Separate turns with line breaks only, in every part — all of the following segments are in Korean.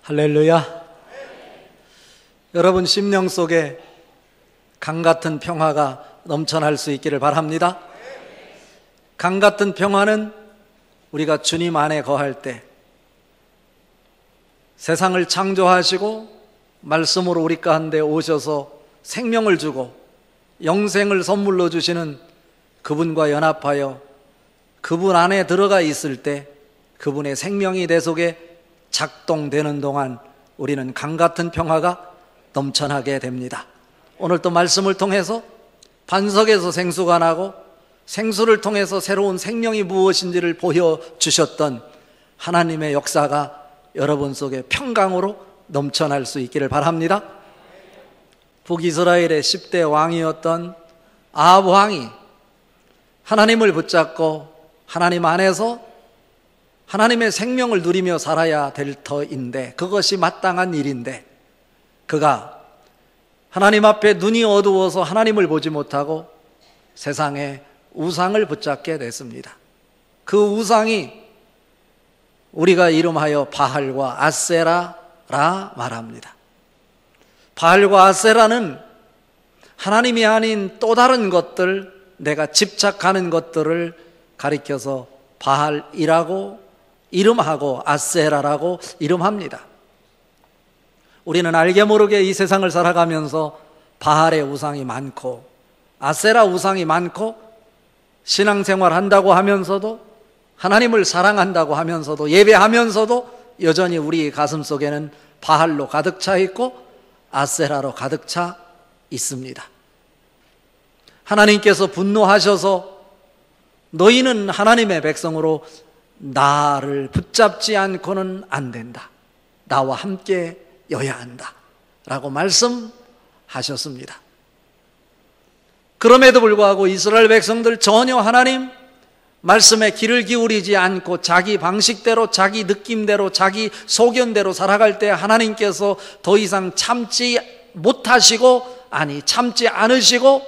할렐루야. 여러분 심령 속에 강 같은 평화가 넘쳐날 수 있기를 바랍니다. 강 같은 평화는 우리가 주님 안에 거할 때, 세상을 창조하시고 말씀으로 우리 가운데 오셔서 생명을 주고 영생을 선물로 주시는 그분과 연합하여 그분 안에 들어가 있을 때 그분의 생명이 내 속에 작동되는 동안 우리는 강 같은 평화가 넘쳐나게 됩니다. 오늘 또 말씀을 통해서 반석에서 생수가 나고 생수를 통해서 새로운 생명이 무엇인지를 보여주셨던 하나님의 역사가 여러분 속에 평강으로 넘쳐날 수 있기를 바랍니다. 북이스라엘의 10대 왕이었던 아합 왕이 하나님을 붙잡고 하나님 안에서 하나님의 생명을 누리며 살아야 될 터인데, 그것이 마땅한 일인데, 그가 하나님 앞에 눈이 어두워서 하나님을 보지 못하고 세상의 우상을 붙잡게 됐습니다. 그 우상이 우리가 이름하여 바알과 아세라라 말합니다. 바알과 아세라는 하나님이 아닌 또 다른 것들, 내가 집착하는 것들을 가리켜서 바알이라고 이름하고 아세라라고 이름합니다. 우리는 알게 모르게 이 세상을 살아가면서 바알의 우상이 많고 아세라 우상이 많고 신앙생활 한다고 하면서도 하나님을 사랑한다고 하면서도 예배하면서도 여전히 우리 가슴 속에는 바알로 가득 차 있고 아세라로 가득 차 있습니다. 하나님께서 분노하셔서 너희는 하나님의 백성으로 나를 붙잡지 않고는 안 된다, 나와 함께 여야 한다 라고 말씀하셨습니다. 그럼에도 불구하고 이스라엘 백성들 전혀 하나님 말씀에 귀를 기울이지 않고 자기 방식대로, 자기 느낌대로, 자기 소견대로 살아갈 때 하나님께서 더 이상 참지 못하시고, 아니 참지 않으시고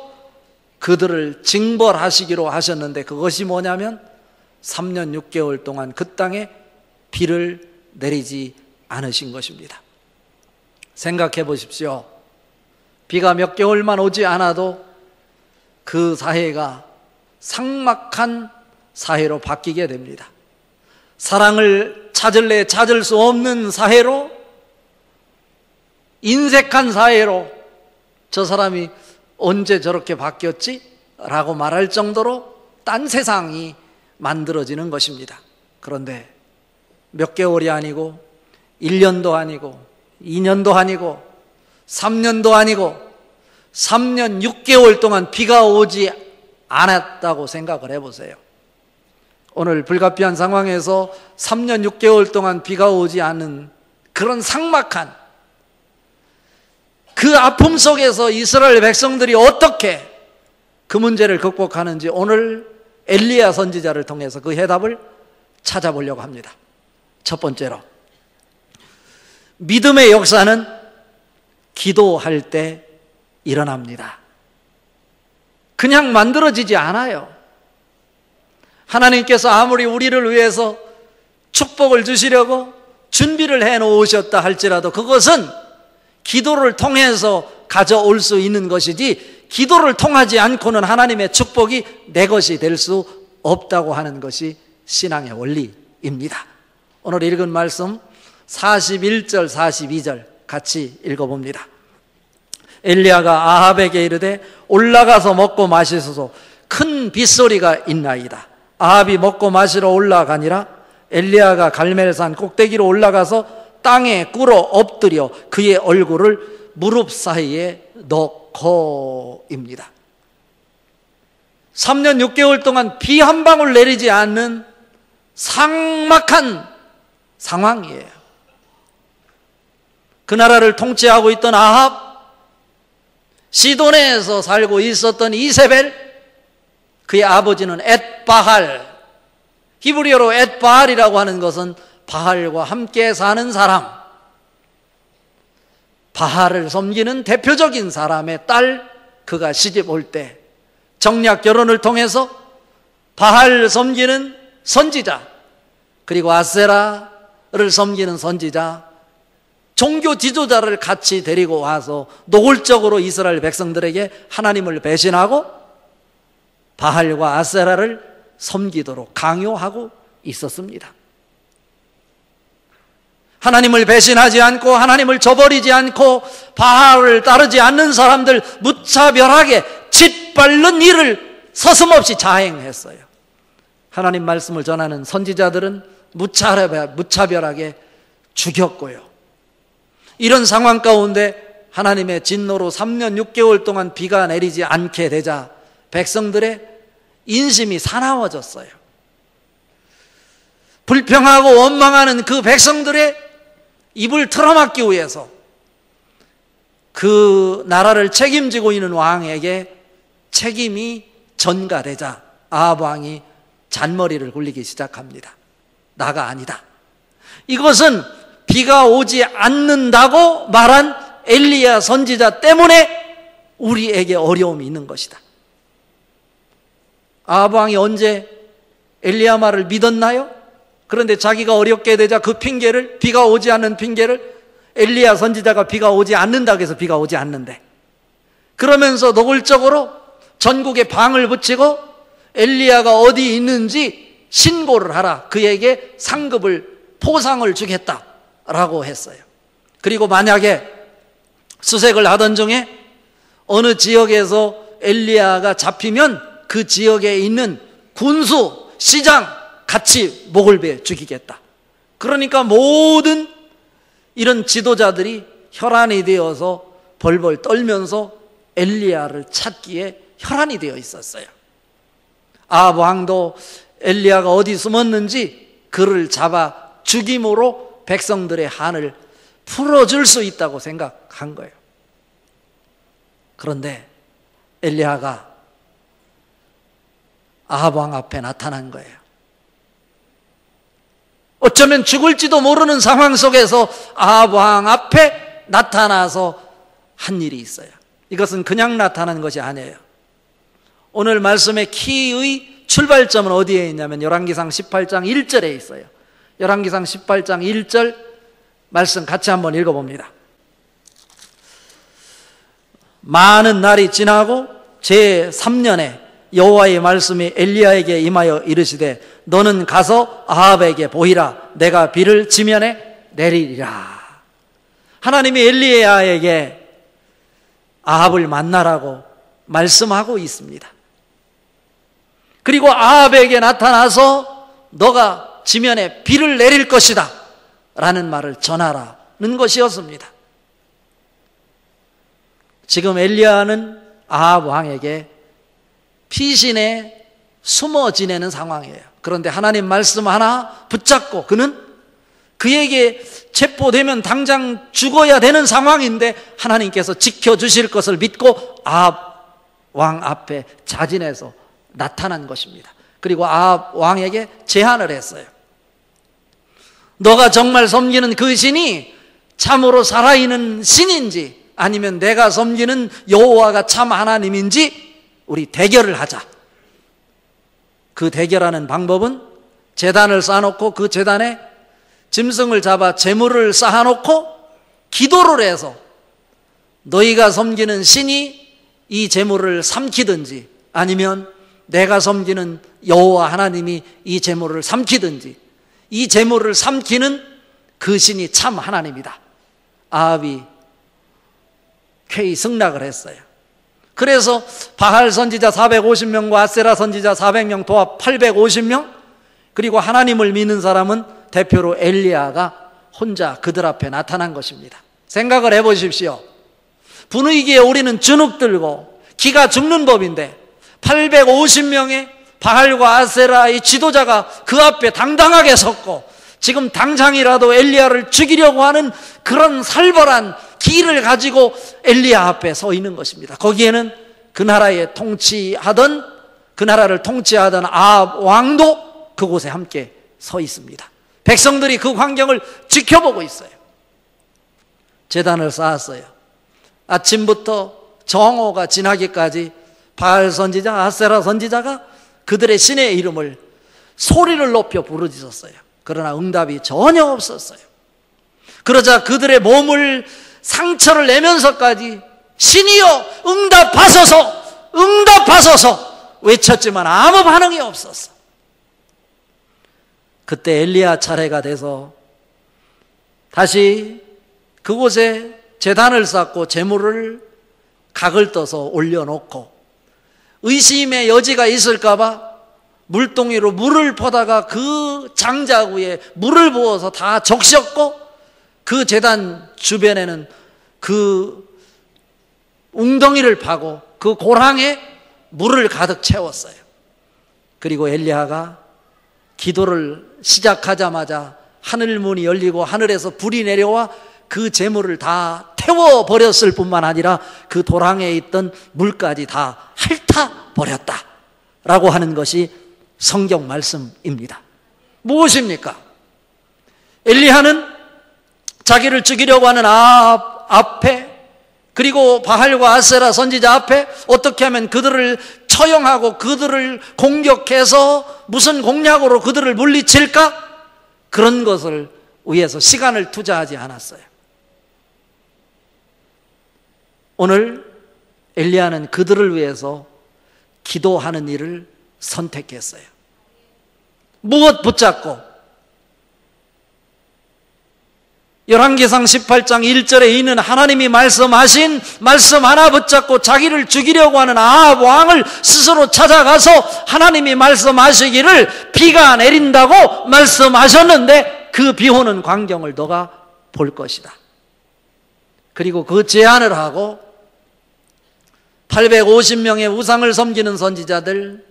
그들을 징벌하시기로 하셨는데, 그것이 뭐냐면 3년 6개월 동안 그 땅에 비를 내리지 않으신 것입니다. 생각해 보십시오. 비가 몇 개월만 오지 않아도 그 사회가 삭막한 사회로 바뀌게 됩니다. 사랑을 찾을래 찾을 수 없는 사회로, 인색한 사회로, 저 사람이 언제 저렇게 바뀌었지? 라고 말할 정도로 딴 세상이 만들어지는 것입니다. 그런데 몇 개월이 아니고 1년도 아니고 2년도 아니고 3년도 아니고 3년 6개월 동안 비가 오지 않았다고 생각을 해보세요. 오늘 불가피한 상황에서 3년 6개월 동안 비가 오지 않은 그런 삭막한 그 아픔 속에서 이스라엘 백성들이 어떻게 그 문제를 극복하는지 오늘 엘리야 선지자를 통해서 그 해답을 찾아보려고 합니다. 첫 번째로, 믿음의 역사는 기도할 때 일어납니다. 그냥 만들어지지 않아요. 하나님께서 아무리 우리를 위해서 축복을 주시려고 준비를 해 놓으셨다 할지라도 그것은 기도를 통해서 가져올 수 있는 것이지, 기도를 통하지 않고는 하나님의 축복이 내 것이 될 수 없다고 하는 것이 신앙의 원리입니다. 오늘 읽은 말씀 41절 42절 같이 읽어봅니다. 엘리야가 아합에게 이르되 올라가서 먹고 마시소서, 큰 빗소리가 있나이다. 아합이 먹고 마시러 올라가니라. 엘리야가 갈멜산 꼭대기로 올라가서 땅에 꿇어 엎드려 그의 얼굴을 무릎 사이에 넣고입니다. 3년 6개월 동안 비 한 방울 내리지 않는 삭막한 상황이에요. 그 나라를 통치하고 있던 아합, 시돈에서 살고 있었던 이세벨, 그의 아버지는 엣바할, 히브리어로 엣바할이라고 하는 것은 바알과 함께 사는 사람, 바알을 섬기는 대표적인 사람의 딸, 그가 시집 올 때 정략 결혼을 통해서 바알 섬기는 선지자, 그리고 아세라를 섬기는 선지자 종교 지도자를 같이 데리고 와서 노골적으로 이스라엘 백성들에게 하나님을 배신하고 바알과 아세라를 섬기도록 강요하고 있었습니다. 하나님을 배신하지 않고 하나님을 저버리지 않고 바알을 따르지 않는 사람들 무차별하게 짓밟는 일을 서슴없이 자행했어요. 하나님 말씀을 전하는 선지자들은 무차별하게 죽였고요. 이런 상황 가운데 하나님의 진노로 3년 6개월 동안 비가 내리지 않게 되자 백성들의 인심이 사나워졌어요. 불평하고 원망하는 그 백성들의 입을 틀어막기 위해서 그 나라를 책임지고 있는 왕에게 책임이 전가되자 아합 왕이 잔머리를 굴리기 시작합니다. 나가 아니다. 이것은 비가 오지 않는다고 말한 엘리야 선지자 때문에 우리에게 어려움이 있는 것이다. 아합 왕이 언제 엘리야 말을 믿었나요? 그런데 자기가 어렵게 되자 그 핑계를, 비가 오지 않는 핑계를 엘리야 선지자가 비가 오지 않는다고 해서 비가 오지 않는데, 그러면서 노골적으로 전국에 방을 붙이고 엘리야가 어디 있는지 신고를 하라, 그에게 상급을 포상을 주겠다라고 했어요. 그리고 만약에 수색을 하던 중에 어느 지역에서 엘리야가 잡히면 그 지역에 있는 군수, 시장 같이 목을 베어 죽이겠다. 그러니까 모든 이런 지도자들이 혈안이 되어서 벌벌 떨면서 엘리야를 찾기에 혈안이 되어 있었어요. 아합 왕도 엘리야가 어디 숨었는지 그를 잡아 죽임으로 백성들의 한을 풀어줄 수 있다고 생각한 거예요. 그런데 엘리야가 아합 왕 앞에 나타난 거예요. 어쩌면 죽을지도 모르는 상황 속에서 아합 왕 앞에 나타나서 한 일이 있어요. 이것은 그냥 나타난 것이 아니에요. 오늘 말씀의 키의 출발점은 어디에 있냐면 열왕기상 18장 1절에 있어요. 열왕기상 18장 1절 말씀 같이 한번 읽어봅니다. 많은 날이 지나고 제3년에 여호와의 말씀이 엘리야에게 임하여 이르시되 너는 가서 아합에게 보이라. 내가 비를 지면에 내리리라. 하나님이 엘리야에게 아합을 만나라고 말씀하고 있습니다. 그리고 아합에게 나타나서 너가 지면에 비를 내릴 것이다 라는 말을 전하라는 것이었습니다. 지금 엘리야는 아합 왕에게 피신에 숨어 지내는 상황이에요. 그런데 하나님 말씀 하나 붙잡고 그는 그에게 체포되면 당장 죽어야 되는 상황인데 하나님께서 지켜주실 것을 믿고 아합 왕 앞에 자진해서 나타난 것입니다. 그리고 아합 왕에게 제안을 했어요. 너가 정말 섬기는 그 신이 참으로 살아있는 신인지 아니면 내가 섬기는 여호와가 참 하나님인지 우리 대결을 하자. 그 대결하는 방법은 제단을 쌓아놓고 그 제단에 짐승을 잡아 제물을 쌓아놓고 기도를 해서 너희가 섬기는 신이 이 제물을 삼키든지 아니면 내가 섬기는 여호와 하나님이 이 제물을 삼키든지 이 제물을 삼키는 그 신이 참 하나님이다. 아합이 쾌히 승낙을 했어요. 그래서 바알 선지자 450명과 아세라 선지자 400명 도합 850명, 그리고 하나님을 믿는 사람은 대표로 엘리야가 혼자 그들 앞에 나타난 것입니다. 생각을 해보십시오. 분위기에 우리는 주눅 들고 기가 죽는 법인데 850명의 바알과 아세라의 지도자가 그 앞에 당당하게 섰고 지금 당장이라도 엘리야를 죽이려고 하는 그런 살벌한 기를 가지고 엘리야 앞에 서 있는 것입니다. 거기에는 그 나라를 통치하던 아합 왕도 그곳에 함께 서 있습니다. 백성들이 그 광경을 지켜보고 있어요. 제단을 쌓았어요. 아침부터 정오가 지나기까지 바알 선지자, 아세라 선지자가 그들의 신의 이름을 소리를 높여 부르짖었어요. 그러나 응답이 전혀 없었어요. 그러자 그들의 몸을 상처를 내면서까지 신이여 응답하소서, 응답하소서 외쳤지만 아무 반응이 없었어. 그때 엘리야 차례가 돼서 다시 그곳에 제단을 쌓고 제물을 각을 떠서 올려놓고 의심의 여지가 있을까 봐 물동이로 물을 퍼다가 그 장작 위에 물을 부어서 다 적셨고 그 제단 주변에는 그 웅덩이를 파고 그 고랑에 물을 가득 채웠어요. 그리고 엘리야가 기도를 시작하자마자 하늘문이 열리고 하늘에서 불이 내려와 그 재물을 다 태워버렸을 뿐만 아니라 그 도랑에 있던 물까지 다 핥아버렸다 라고 하는 것이 성경 말씀입니다. 무엇입니까? 엘리야는 자기를 죽이려고 하는 아합 앞에 그리고 바알과 아세라 선지자 앞에 어떻게 하면 그들을 처형하고 그들을 공격해서 무슨 공략으로 그들을 물리칠까? 그런 것을 위해서 시간을 투자하지 않았어요. 오늘 엘리야는 그들을 위해서 기도하는 일을 선택했어요. 무엇 붙잡고? 열왕기상 18장 1절에 있는 하나님이 말씀하신 말씀 하나 붙잡고 자기를 죽이려고 하는 아합 왕을 스스로 찾아가서 하나님이 말씀하시기를 비가 내린다고 말씀하셨는데 그 비 오는 광경을 너가 볼 것이다. 그리고 그 제안을 하고 850명의 우상을 섬기는 선지자들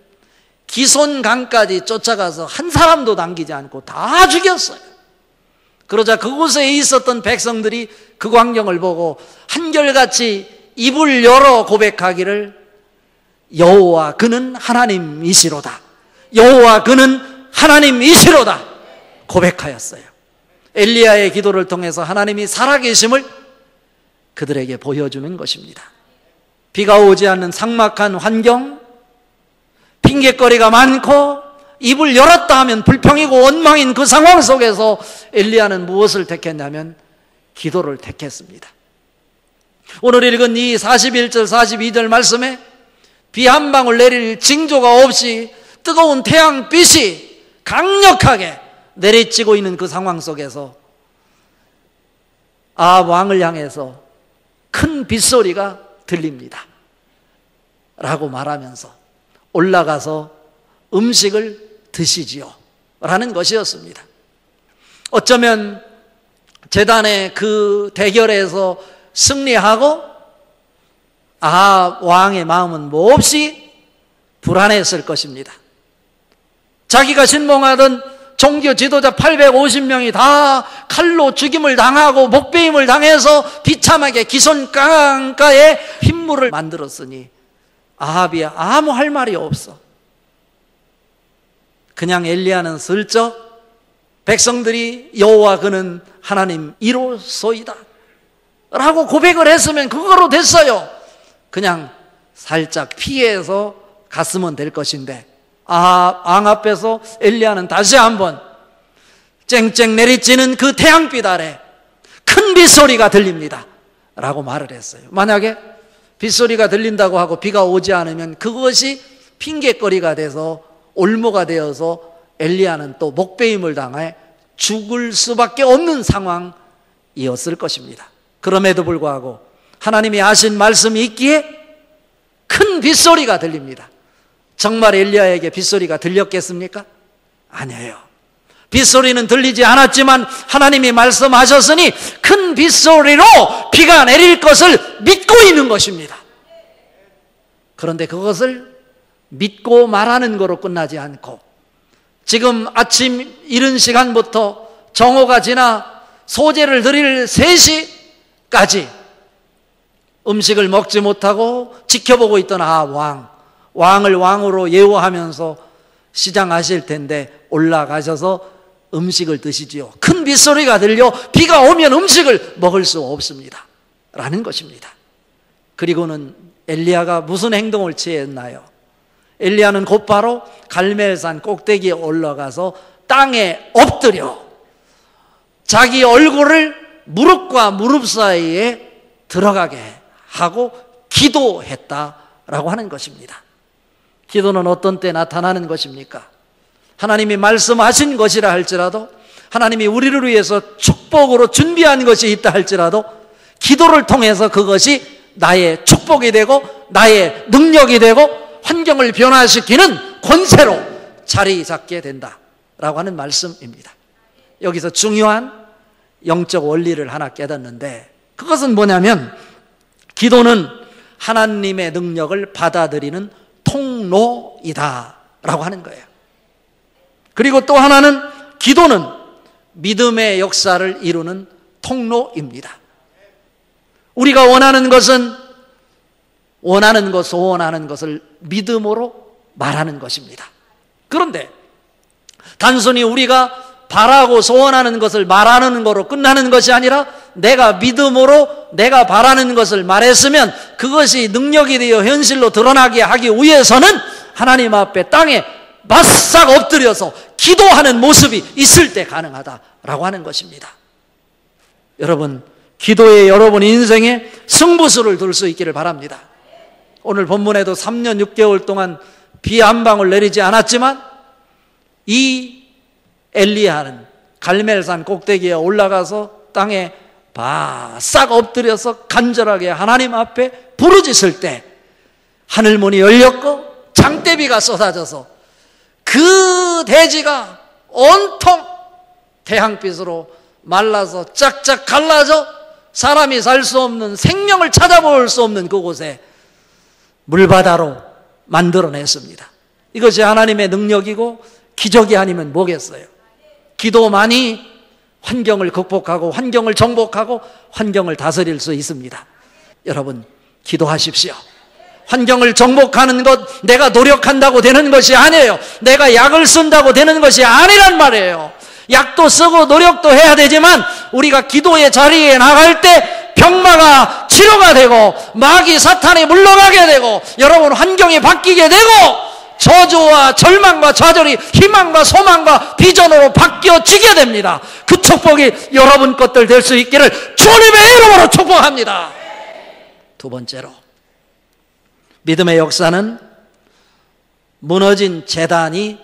기손강까지 쫓아가서 한 사람도 남기지 않고 다 죽였어요. 그러자 그곳에 있었던 백성들이 그 광경을 보고 한결같이 입을 열어 고백하기를 여호와 그는 하나님이시로다, 여호와 그는 하나님이시로다 고백하였어요. 엘리야의 기도를 통해서 하나님이 살아계심을 그들에게 보여주는 것입니다. 비가 오지 않는 삭막한 환경, 핑계거리가 많고 입을 열었다 하면 불평이고 원망인 그 상황 속에서 엘리야는 무엇을 택했냐면 기도를 택했습니다. 오늘 읽은 이 41절 42절 말씀에 비 한 방울 내릴 징조가 없이 뜨거운 태양빛이 강력하게 내리쬐고 있는 그 상황 속에서 아합 왕을 향해서 큰 빗소리가 들립니다 라고 말하면서 올라가서 음식을 드시지요 라는 것이었습니다. 어쩌면 제단의 그 대결에서 승리하고 아합 왕의 마음은 몹시 불안했을 것입니다. 자기가 신봉하던 종교 지도자 850명이 다 칼로 죽임을 당하고 목베임을 당해서 비참하게 기손강가에 흰물을 만들었으니 아합이 아무 할 말이 없어. 그냥 엘리야는 슬쩍 백성들이 여호와 그는 하나님 이로소이다 라고 고백을 했으면 그거로 됐어요. 그냥 살짝 피해서 갔으면 될 것인데 아합 왕 앞에서 엘리야는 다시 한번 쨍쨍 내리쬐는 그 태양빛 아래 큰 빗소리가 들립니다 라고 말을 했어요. 만약에 빗소리가 들린다고 하고 비가 오지 않으면 그것이 핑계거리가 돼서 올무가 되어서 엘리야는 또 목베임을 당해 죽을 수밖에 없는 상황이었을 것입니다. 그럼에도 불구하고 하나님이 하신 말씀이 있기에 큰 빗소리가 들립니다. 정말 엘리야에게 빗소리가 들렸겠습니까? 아니에요. 빗소리는 들리지 않았지만 하나님이 말씀하셨으니 큰 빗소리로 비가 내릴 것을 믿고 있는 것입니다. 그런데 그것을 믿고 말하는 거로 끝나지 않고 지금 아침 이른 시간부터 정오가 지나 소제를 드릴 3시까지 음식을 먹지 못하고 지켜보고 있던 아합 왕을 왕으로 예우하면서 시장하실 텐데 올라가셔서 음식을 드시지요. 큰 빗소리가 들려 비가 오면 음식을 먹을 수 없습니다 라는 것입니다. 그리고는 엘리야가 무슨 행동을 취했나요? 엘리야는 곧바로 갈멜산 꼭대기에 올라가서 땅에 엎드려 자기 얼굴을 무릎과 무릎 사이에 들어가게 하고 기도했다라고 하는 것입니다. 기도는 어떤 때 나타나는 것입니까? 하나님이 말씀하신 것이라 할지라도, 하나님이 우리를 위해서 축복으로 준비한 것이 있다 할지라도 기도를 통해서 그것이 나의 축복이 되고 나의 능력이 되고 환경을 변화시키는 권세로 자리 잡게 된다라고 하는 말씀입니다. 여기서 중요한 영적 원리를 하나 깨닫는데, 그것은 뭐냐면 기도는 하나님의 능력을 받아들이는 통로이다 라고 하는 거예요. 그리고 또 하나는 기도는 믿음의 역사를 이루는 통로입니다. 우리가 원하는 것을 믿음으로 말하는 것입니다. 그런데 단순히 우리가 바라고 소원하는 것을 말하는 거로 끝나는 것이 아니라, 내가 믿음으로 내가 바라는 것을 말했으면 그것이 능력이 되어 현실로 드러나게 하기 위해서는 하나님 앞에 땅에 바싹 엎드려서 기도하는 모습이 있을 때 가능하다라고 하는 것입니다. 여러분, 기도에 여러분 인생에 승부수를 둘 수 있기를 바랍니다. 오늘 본문에도 3년 6개월 동안 비 한 방울 내리지 않았지만 이 엘리야는 갈멜산 꼭대기에 올라가서 땅에 바싹 엎드려서 간절하게 하나님 앞에 부르짖을 때 하늘문이 열렸고 장대비가 쏟아져서 그 대지가 온통 태양빛으로 말라서 짝짝 갈라져 사람이 살 수 없는, 생명을 찾아볼 수 없는 그곳에 물바다로 만들어냈습니다. 이것이 하나님의 능력이고 기적이 아니면 뭐겠어요? 기도만이 환경을 극복하고 환경을 정복하고 환경을 다스릴 수 있습니다. 여러분, 기도하십시오. 환경을 정복하는 것, 내가 노력한다고 되는 것이 아니에요. 내가 약을 쓴다고 되는 것이 아니란 말이에요. 약도 쓰고 노력도 해야 되지만 우리가 기도의 자리에 나갈 때 병마가 치료가 되고 마귀 사탄이 물러가게 되고 여러분 환경이 바뀌게 되고 저주와 절망과 좌절이 희망과 소망과 비전으로 바뀌어지게 됩니다. 그 축복이 여러분 것들 될 수 있기를 주님의 이름으로 축복합니다. 두 번째로, 믿음의 역사는 무너진 제단이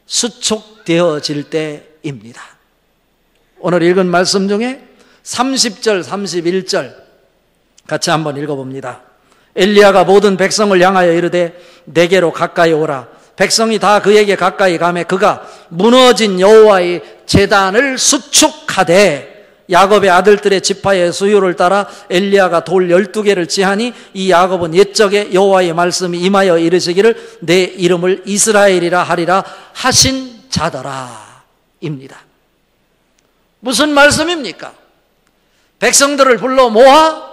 수축되어질 때입니다. 오늘 읽은 말씀 중에 30절, 31절 같이 한번 읽어봅니다. 엘리야가 모든 백성을 향하여 이르되 내게로 가까이 오라. 백성이 다 그에게 가까이 가매 그가 무너진 여호와의 제단을 수축하되 야곱의 아들들의 지파의 수요를 따라 엘리야가 돌 12개를 지하니 이 야곱은 옛적에 여호와의 말씀이 임하여 이르시기를 내 이름을 이스라엘이라 하리라 하신 자더라 입니다. 무슨 말씀입니까? 백성들을 불러 모아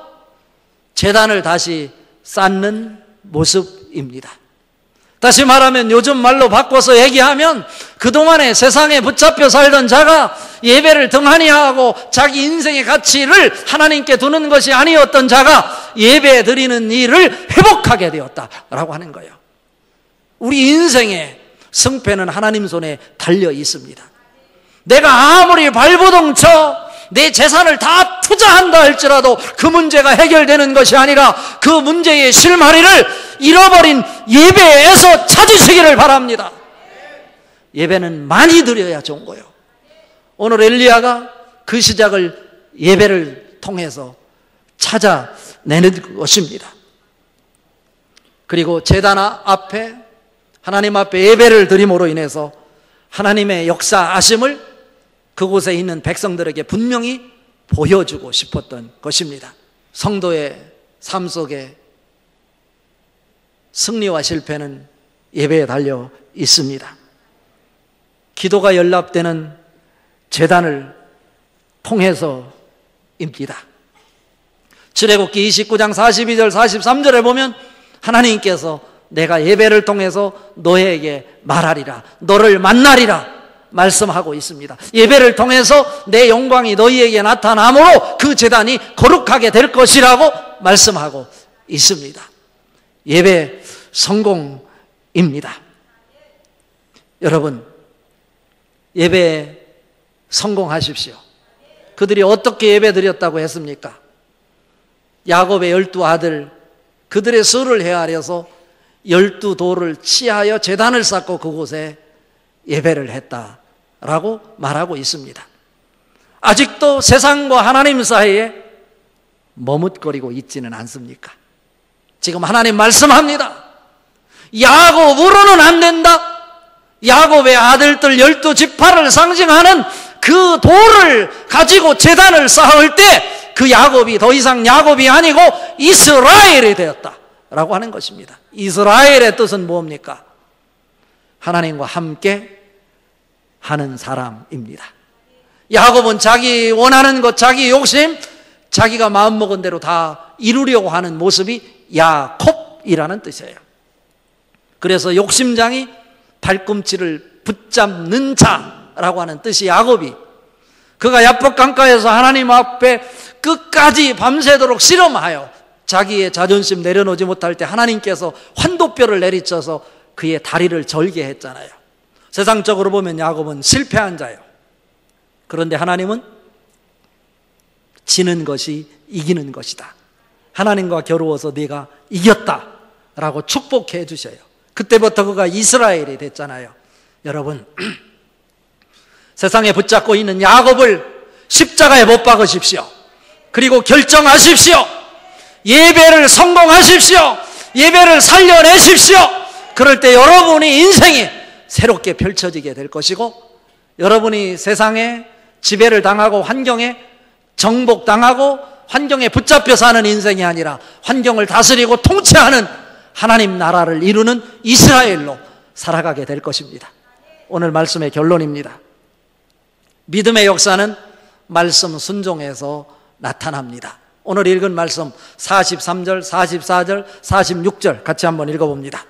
제단을 다시 쌓는 모습입니다. 다시 말하면 요즘 말로 바꿔서 얘기하면 그동안에 세상에 붙잡혀 살던 자가 예배를 등한히 하고 자기 인생의 가치를 하나님께 두는 것이 아니었던 자가 예배 드리는 일을 회복하게 되었다라고 하는 거예요. 우리 인생의 승패는 하나님 손에 달려 있습니다. 내가 아무리 발버둥 쳐 내 재산을 다 투자한다 할지라도 그 문제가 해결되는 것이 아니라 그 문제의 실마리를 잃어버린 예배에서 찾으시기를 바랍니다. 예배는 많이 드려야 좋은 거예요. 오늘 엘리야가 그 시작을 예배를 통해서 찾아내는 것입니다. 그리고 제단 앞에 하나님 앞에 예배를 드림으로 인해서 하나님의 역사하심을 그곳에 있는 백성들에게 분명히 보여주고 싶었던 것입니다. 성도의 삶 속에 승리와 실패는 예배에 달려 있습니다. 기도가 연락되는 제단을 통해서입니다. 출애굽기 29장 42절 43절에 보면 하나님께서 내가 예배를 통해서 너에게 말하리라, 너를 만나리라 말씀하고 있습니다. 예배를 통해서 내 영광이 너희에게 나타나므로 그 제단이 거룩하게 될 것이라고 말씀하고 있습니다. 예배 성공입니다. 여러분, 예배에 성공하십시오. 그들이 어떻게 예배 드렸다고 했습니까? 야곱의 12아들, 그들의 수를 헤아려서 12돌을 치하여 제단을 쌓고 그곳에 예배를 했다라고 말하고 있습니다. 아직도 세상과 하나님 사이에 머뭇거리고 있지는 않습니까? 지금 하나님 말씀합니다. 야곱으로는 안 된다. 야곱의 아들들 12지파를 상징하는 그 돌을 가지고 제단을 쌓을 때 그 야곱이 더 이상 야곱이 아니고 이스라엘이 되었다라고 하는 것입니다. 이스라엘의 뜻은 뭡니까? 하나님과 함께 하는 사람입니다. 야곱은 자기 원하는 것, 자기 욕심, 자기가 마음먹은 대로 다 이루려고 하는 모습이 야콥이라는 뜻이에요. 그래서 욕심장이 발꿈치를 붙잡는 자라고 하는 뜻이 야곱이, 그가 야복 강가에서 하나님 앞에 끝까지 밤새도록 실험하여 자기의 자존심 내려놓지 못할 때 하나님께서 환도뼈를 내리쳐서 그의 다리를 절게 했잖아요. 세상적으로 보면 야곱은 실패한 자예요. 그런데 하나님은 지는 것이 이기는 것이다. 하나님과 겨루어서 네가 이겼다 라고 축복해 주셔요. 그때부터 그가 이스라엘이 됐잖아요. 여러분, 세상에 붙잡고 있는 야곱을 십자가에 못 박으십시오. 그리고 결정하십시오. 예배를 성공하십시오. 예배를 살려내십시오. 그럴 때 여러분의 인생이 새롭게 펼쳐지게 될 것이고, 여러분이 세상에 지배를 당하고 환경에 정복당하고 환경에 붙잡혀 사는 인생이 아니라 환경을 다스리고 통치하는 하나님 나라를 이루는 이스라엘로 살아가게 될 것입니다. 오늘 말씀의 결론입니다. 믿음의 역사는 말씀 순종에서 나타납니다. 오늘 읽은 말씀 43절, 44절, 46절 같이 한번 읽어봅니다.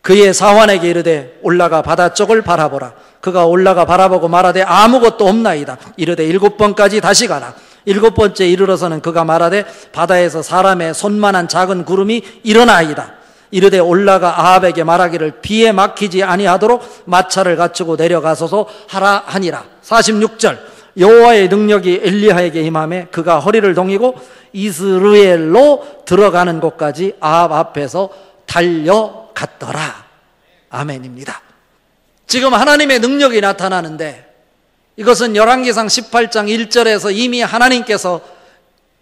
그의 사환에게 이르되 올라가 바다 쪽을 바라보라. 그가 올라가 바라보고 말하되 아무것도 없나이다. 이르되 7번까지 다시 가라. 7번째 이르러서는 그가 말하되 바다에서 사람의 손만한 작은 구름이 일어나이다. 이르되 올라가 아합에게 말하기를 비에 막히지 아니하도록 마차를 갖추고 내려가소서 하라 하니라. 46절 여호와의 능력이 엘리야에게 임하매 그가 허리를 동이고 이스라엘로 들어가는 곳까지 아합 앞에서 달려갔더라. 아멘입니다. 지금 하나님의 능력이 나타나는데 이것은 열왕기상 18장 1절에서 이미 하나님께서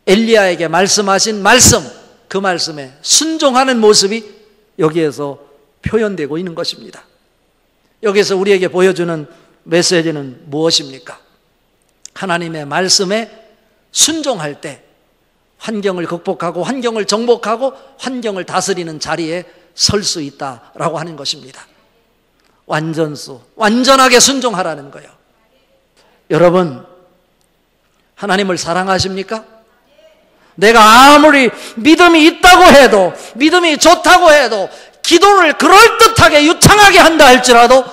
엘리야에게 말씀하신 말씀, 그 말씀에 순종하는 모습이 여기에서 표현되고 있는 것입니다. 여기서 우리에게 보여주는 메시지는 무엇입니까? 하나님의 말씀에 순종할 때 환경을 극복하고 환경을 정복하고 환경을 다스리는 자리에 설 수 있다라고 하는 것입니다. 완전수, 완전하게 순종하라는 거예요. 여러분, 하나님을 사랑하십니까? 내가 아무리 믿음이 있다고 해도, 믿음이 좋다고 해도, 기도를 그럴듯하게 유창하게 한다 할지라도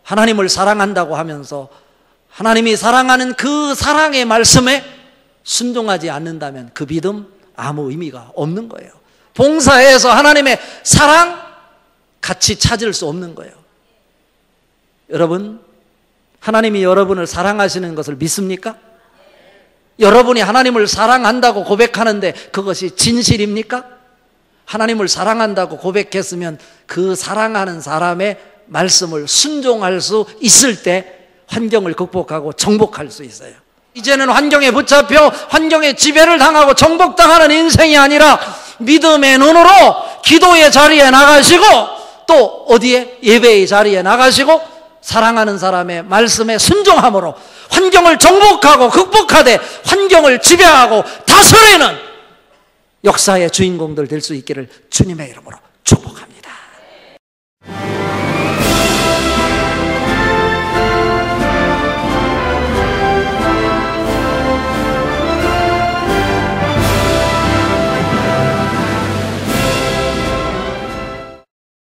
하나님을 사랑한다고 하면서 하나님이 사랑하는 그 사랑의 말씀에 순종하지 않는다면 그 믿음 아무 의미가 없는 거예요. 봉사해서 하나님의 사랑 같이 찾을 수 없는 거예요. 여러분, 하나님이 여러분을 사랑하시는 것을 믿습니까? 여러분이 하나님을 사랑한다고 고백하는데 그것이 진실입니까? 하나님을 사랑한다고 고백했으면 그 사랑하는 사람의 말씀을 순종할 수 있을 때 환경을 극복하고 정복할 수 있어요. 이제는 환경에 붙잡혀 환경에 지배를 당하고 정복당하는 인생이 아니라 믿음의 눈으로 기도의 자리에 나가시고 또 어디에? 예배의 자리에 나가시고 사랑하는 사람의 말씀에 순종함으로 환경을 정복하고 극복하되 환경을 지배하고 다스리는 역사의 주인공들 될 수 있기를 주님의 이름으로